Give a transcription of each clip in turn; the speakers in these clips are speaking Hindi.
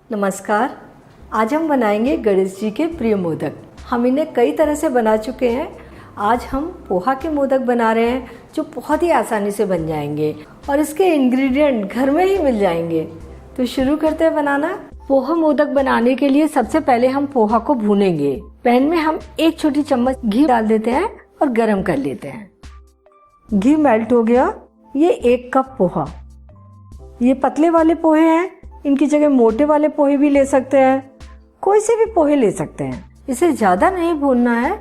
नमस्कार। आज हम बनाएंगे गणेश जी के प्रिय मोदक। हम इन्हें कई तरह से बना चुके हैं। आज हम पोहा के मोदक बना रहे हैं जो बहुत ही आसानी से बन जाएंगे और इसके इंग्रेडिएंट घर में ही मिल जाएंगे। तो शुरू करते हैं बनाना। पोहा मोदक बनाने के लिए सबसे पहले हम पोहा को भूनेंगे। पैन में हम 1 छोटी चम्मच घी डाल देते हैं और गरम कर लेते हैं। घी मेल्ट हो गया। ये 1 कप पोहा। ये पतले वाले पोहे हैं, इनकी जगह मोटे वाले पोहे भी ले सकते हैं। कोई से भी पोहे ले सकते हैं। इसे ज़्यादा नहीं भूनना है,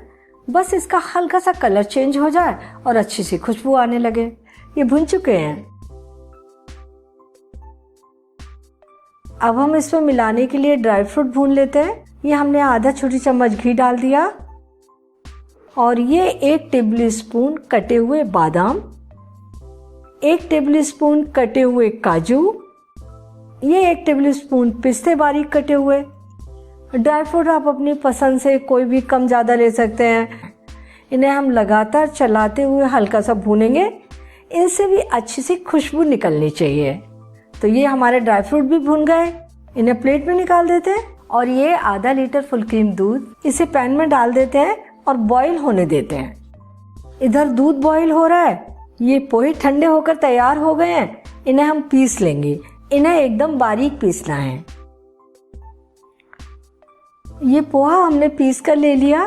बस इसका हल्का सा कलर चेंज हो जाए और अच्छी सी खुशबू आने लगे। ये भुन चुके हैं। अब हम इसमें मिलाने के लिए ड्राई फ्रूट भून लेते हैं। ये हमने आधा छोटी चम्मच घी डाल दिया और ये 1 टेबल स्पून कटे हुए बादाम, 1 टेबल स्पून कटे हुए काजू, ये 1 टेबल स्पून पिस्ते बारीक कटे हुए। ड्राई फ्रूट आप अपनी पसंद से कोई भी कम ज़्यादा ले सकते हैं। इन्हें हम लगातार चलाते हुए हल्का सा भूनेंगे। इनसे भी अच्छी सी खुशबू निकलनी चाहिए। तो ये हमारे ड्राई फ्रूट भी भून गए। इन्हें प्लेट में निकाल देते हैं और ये आधा लीटर फुल क्रीम दूध इसे पैन में डाल देते हैं और बॉईल होने देते हैं। इधर दूध बॉईल हो रहा है। ये पोहे ठंडे होकर तैयार हो गए हैं। इन्हें हम पीस लेंगे। इन्हें एकदम बारीक पीसना है। ये पोहा हमने पीस कर ले लिया।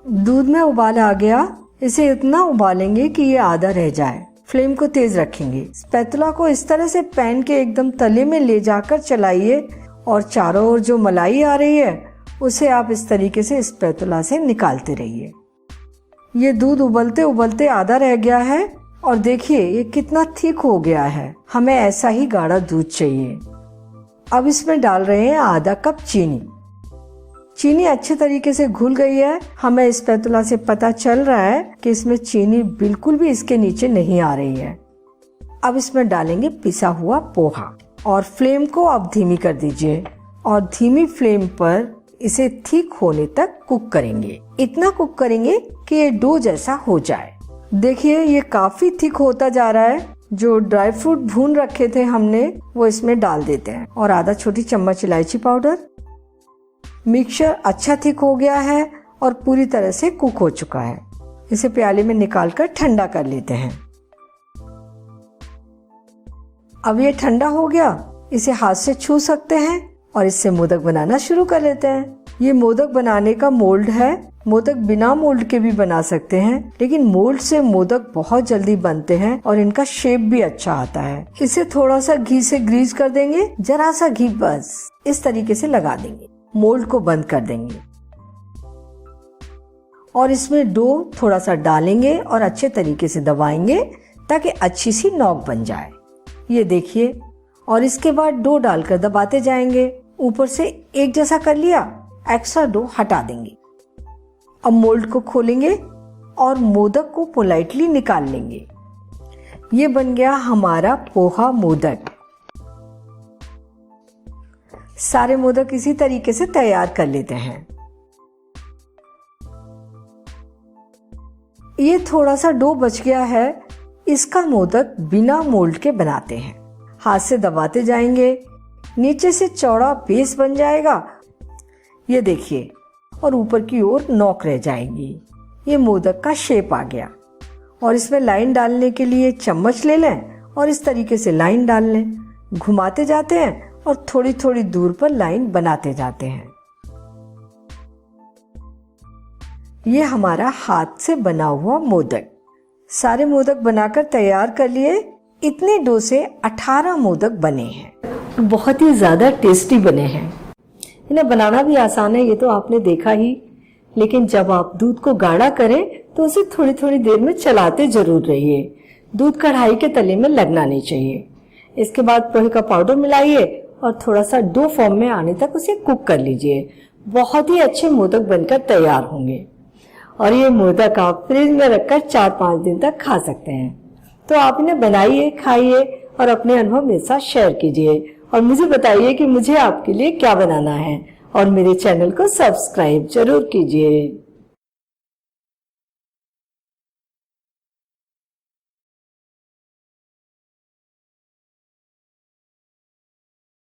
दूध में उबाल आ गया। इसे इतना उबालेंगे कि ये आधा रह जाए। फ्लेम को तेज रखेंगे। स्पैटुला को इस तरह से पैन के एकदम तले में ले जाकर चलाइए और चारों ओर जो मलाई आ रही है उसे आप इस तरीके से स्पैटुला से निकालते रहिए। ये दूध उबलते उबलते आधा रह गया है और देखिए ये कितना थिक हो गया है। हमें ऐसा ही गाढ़ा दूध चाहिए। अब इसमें डाल रहे हैं आधा कप चीनी। चीनी अच्छे तरीके से घुल गई है। हमें स्पैटुला से पता चल रहा है कि इसमें चीनी बिल्कुल भी इसके नीचे नहीं आ रही है। अब इसमें डालेंगे पिसा हुआ पोहा और फ्लेम को आप धीमी कर दीजिए और धीमी फ्लेम पर इसे थिक होने तक कुक करेंगे। इतना कुक करेंगे कि ये डो जैसा हो जाए। देखिए ये काफी थिक होता जा रहा है। जो ड्राई फ्रूट भून रखे थे हमने वो इसमें डाल देते हैं और आधा छोटी चम्मच इलायची पाउडर। मिक्सचर अच्छा थिक हो गया है और पूरी तरह से कुक हो चुका है। इसे प्याले में निकालकर ठंडा कर लेते हैं। अब ये ठंडा हो गया। इसे हाथ से छू सकते हैं और इससे मोदक बनाना शुरू कर लेते हैं। ये मोदक बनाने का मोल्ड है। मोदक बिना मोल्ड के भी बना सकते हैं, लेकिन मोल्ड से मोदक बहुत जल्दी बनते हैं और इनका शेप भी अच्छा आता है। इसे थोड़ा सा घी से ग्रीस कर देंगे। जरा सा घी बस इस तरीके से लगा देंगे। मोल्ड को बंद कर देंगे और इसमें डो थोड़ा सा डालेंगे और अच्छे तरीके से दबाएंगे ताकि अच्छी सी नॉक बन जाए। ये देखिए। और इसके बाद डो डालकर दबाते जाएंगे। ऊपर से एक जैसा कर लिया, एक्स्ट्रा डो हटा देंगे। अब मोल्ड को खोलेंगे और मोदक को पोलाइटली निकाल लेंगे। ये बन गया हमारा पोहा मोदक। सारे मोदक इसी तरीके से तैयार कर लेते हैं। ये थोड़ा सा डो बच गया है। इसका मोदक बिना मोल्ड के बनाते हैं। हाथ से दबाते जाएंगे। नीचे से चौड़ा बेस बन जाएगा। ये देखिए। और ऊपर की ओर नोक रह जाएगी। ये मोदक का शेप आ गया। और इसमें लाइन डालने के लिए चम्मच ले लें और इस तरीके से लाइन डाल लें। घुमाते जाते हैं और थोड़ी थोड़ी दूर पर लाइन बनाते जाते हैं। ये हमारा हाथ से बना हुआ मोदक। सारे मोदक बनाकर तैयार कर लिए। इतने डो से 18 मोदक बने हैं। बहुत ही ज्यादा टेस्टी बने हैं। इन्हें बनाना भी आसान है, ये तो आपने देखा ही। लेकिन जब आप दूध को गाढ़ा करें तो उसे थोड़ी थोड़ी देर में चलाते जरूर रहिए। दूध कढ़ाई के तले में लगना नहीं चाहिए। इसके बाद पोहे का पाउडर मिलाइए और थोड़ा सा डो फॉर्म में आने तक उसे कुक कर लीजिए। बहुत ही अच्छे मोदक बनकर तैयार होंगे और ये मोदक आप फ्रिज में रखकर 4-5 दिन तक खा सकते हैं। तो आप इन्हें बनाइए, खाइए और अपने अनुभव मेरे साथ शेयर कीजिए और मुझे बताइए कि मुझे आपके लिए क्या बनाना है और मेरे चैनल को सब्सक्राइब जरूर कीजिए।